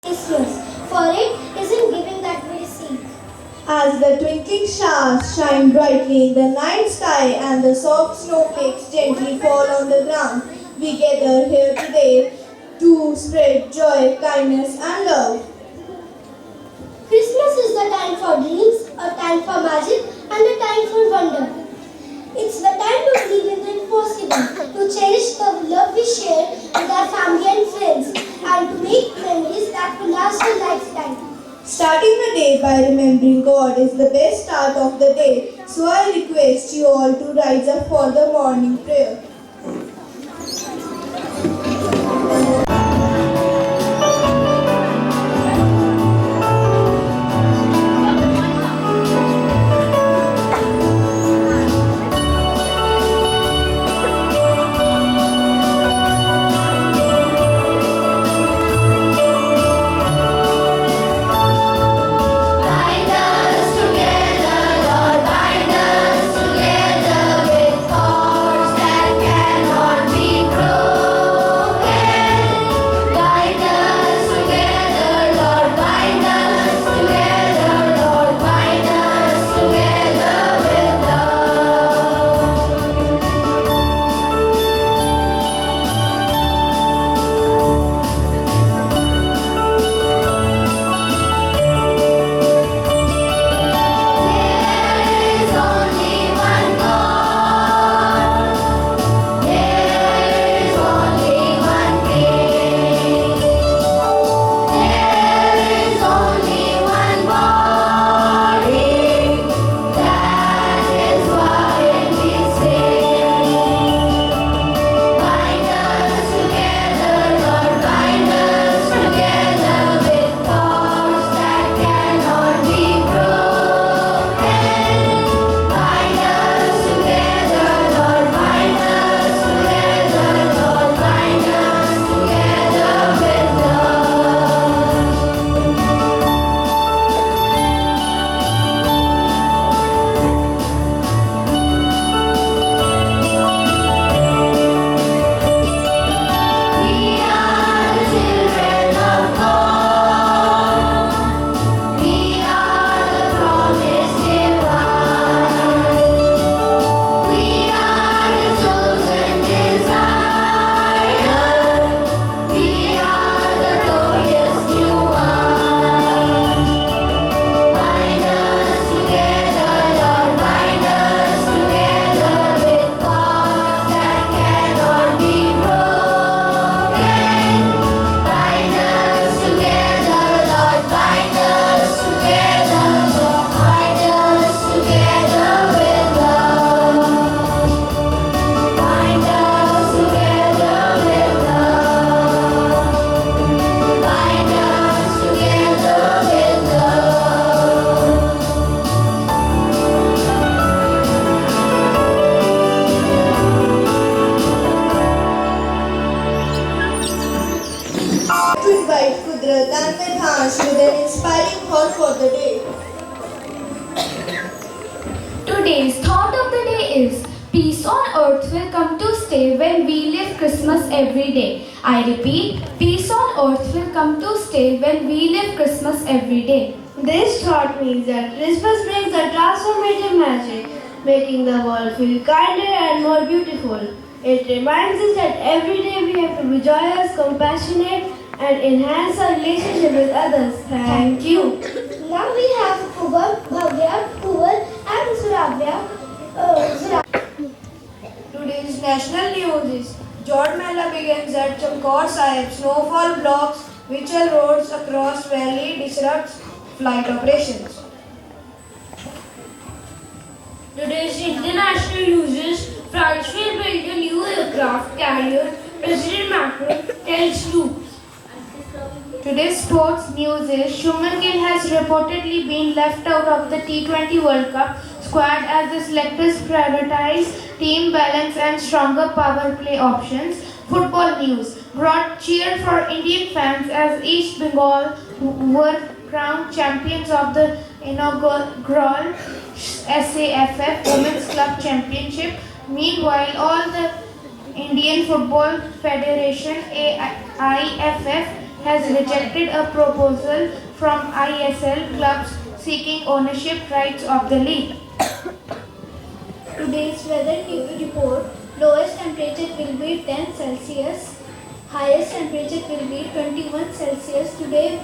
Christmas, for it is in giving that we receive. As the twinkling stars shine brightly in the night sky and the soft snowflakes gently fall on the ground, we gather here today to spread joy, kindness, and love. Christmas is the time for dreams, a time for magic, and a time for wonder. It's the time to believe in the impossible, to cherish the love we share with our family and friends, and to make memories that will last a lifetime. Starting the day by remembering God is the best start of the day, so I request you all to rise up for the morning prayer. Bind us together, Lord, bind us together with cords that cannot be broken. Bind us together, Lord, bind us together, Lord, bind us together with love. There is only one God. There is only one King. There is only one body. That is why we sing. Bind us together, Lord, bind us together with cords that cannot be broken. Bind us together, Lord, bind us together, Lord, bind us together with love. We are the children of God. We are the promised divine. We are the chosen desire. We are the glorious new one. Bind us together, Lord, bind us together with cords that cannot be broken. Bind us together, Lord, bind us together, Lord, bind us together with love. Bind us together with love. Bind us together with love. To invite Kudrat and Medhansh with an inspiring thought for the day. Today's thought of the day is peace on earth will come to stay when we live Christmas every day. I repeat, peace on earth will come to stay when we live Christmas every day. This thought means that Christmas brings a transformative magic, making the world feel kinder and more beautiful. It reminds us that every day we have to be joyous, compassionate, and enhance our relationship with others. Thank you. Now we have Kubal, Bhavya, Kuval, and Zuravya. Today's national news is Jod Mela begins at Chamkaur Sahib. Snowfall blocks Vichal roads across valley, disrupts flight operations. Today's international news is France will build a new aircraft carrier. President Macron tells troops. Today's sports news is Shubman Gill has reportedly been left out of the T20 World Cup squad as the selectors prioritize team balance and stronger power play options. Football news brought cheer for Indian fans as East Bengal were crowned champions of the inaugural SAFF Women's Club Championship. Meanwhile, all the Indian Football Federation AIFF has rejected a proposal from ISL clubs seeking ownership rights of the league. Today's weather report, lowest temperature will be 10 Celsius, highest temperature will be 21 Celsius. Today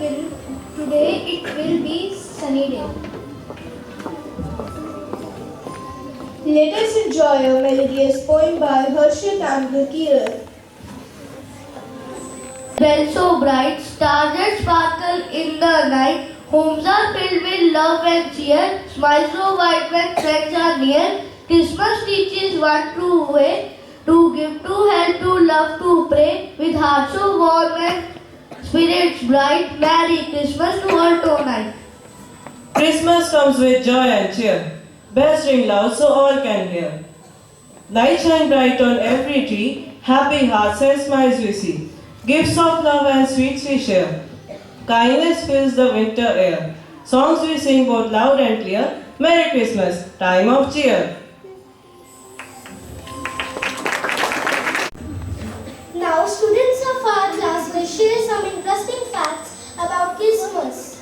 it will be sunny day. Let us enjoy a melodious poem by Harshit and Kiran. Bells so bright, stars that sparkle in the night. Homes are filled with love and cheer. Smiles so white when friends are near. Christmas teaches one true way to give, to help, to love, to pray. With hearts so warm and spirits bright. Merry Christmas to all tonight. Christmas comes with joy and cheer. Bells ring loud so all can hear. Light shine bright on every tree. Happy hearts and smiles we see. Gifts of love and sweets we share. Kindness fills the winter air. Songs we sing both loud and clear. Merry Christmas, time of cheer. Now students of our class will share some interesting facts about Christmas.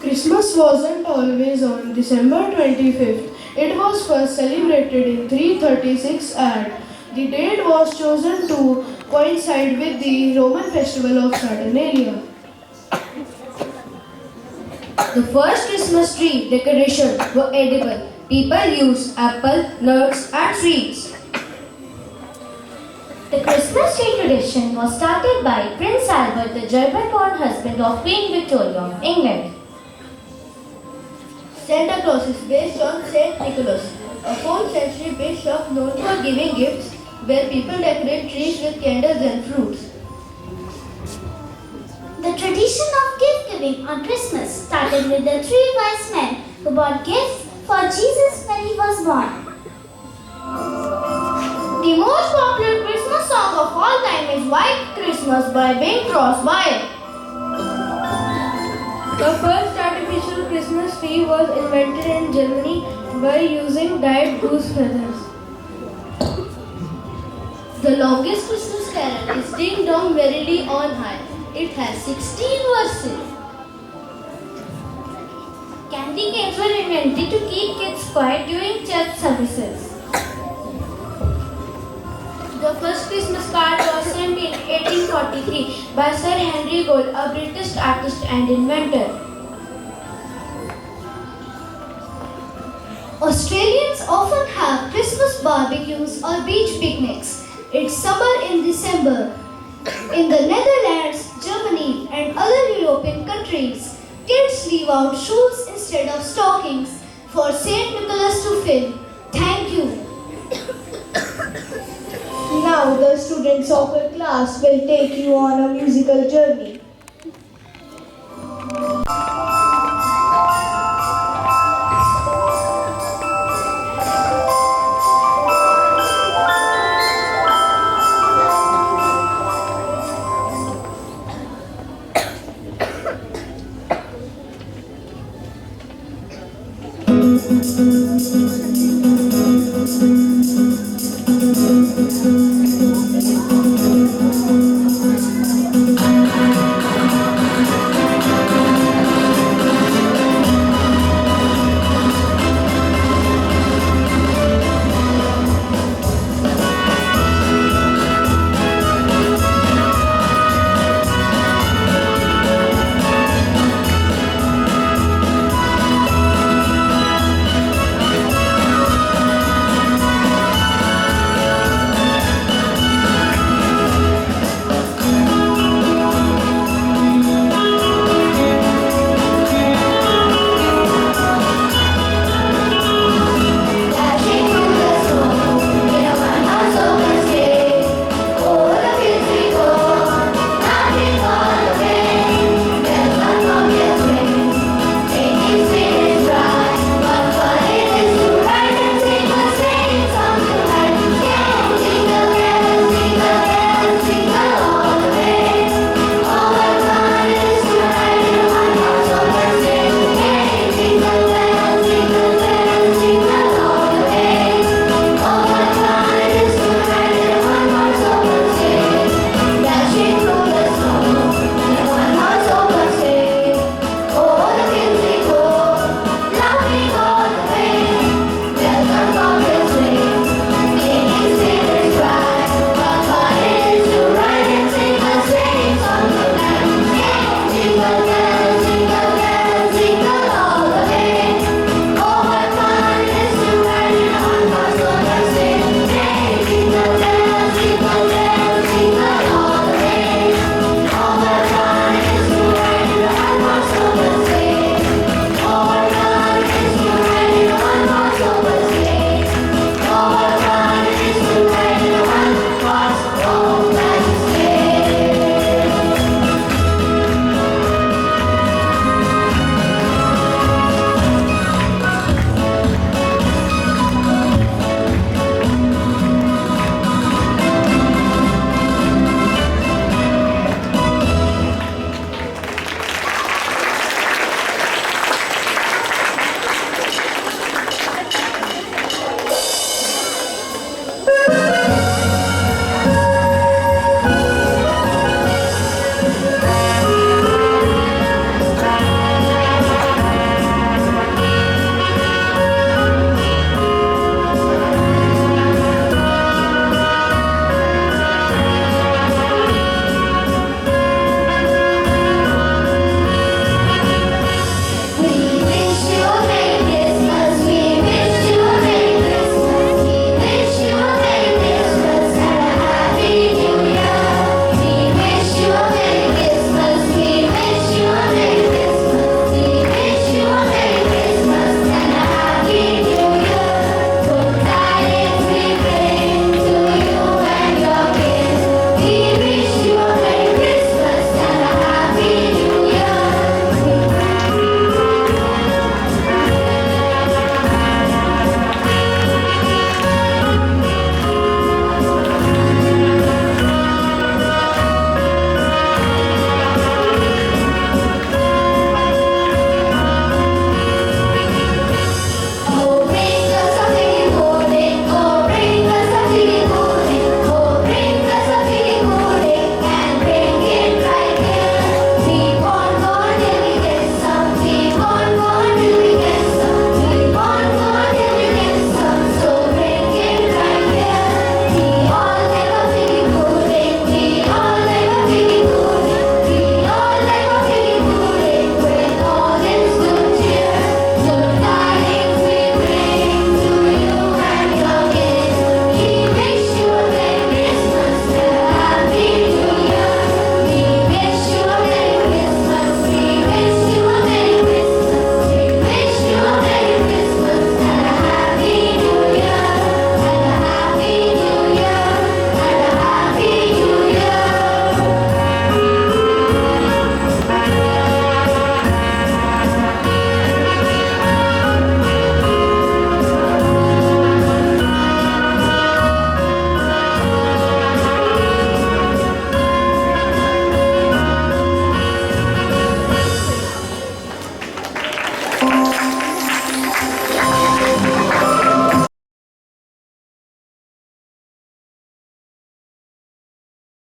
Christmas wasn't always on December 25th. It was first celebrated in 336 AD. The date was chosen to coincide with the Roman festival of Saturnalia. The first Christmas tree decorations were edible. People used apple, nuts, and sweets. The Christmas tree tradition was started by Prince Albert, the German-born husband of Queen Victoria of England. Santa Claus is based on Saint Nicholas, a 4th century bishop known for giving gifts, where people decorate trees with candles and fruits. The tradition of gift giving on Christmas started with the 3 wise men who brought gifts for Jesus when he was born. The most popular Christmas song of all time is White Christmas by Bing Crosby. The first artificial Christmas tree was invented in Germany by using dyed goose feathers. The longest Christmas carol is Ding Dong Merrily on High. It has 16 verses. Candy canes were invented to keep kids quiet during church services. The first Christmas card was sent in 1843 by Sir Henry Gould, a British artist and inventor. Australians often have Christmas barbecues or beach picnics. It's summer in December. In the Netherlands, Germany, and other European countries, kids leave out shoes instead of stockings for St. Nicholas to fill. Thank you. Now the students of our class will take you on a musical journey.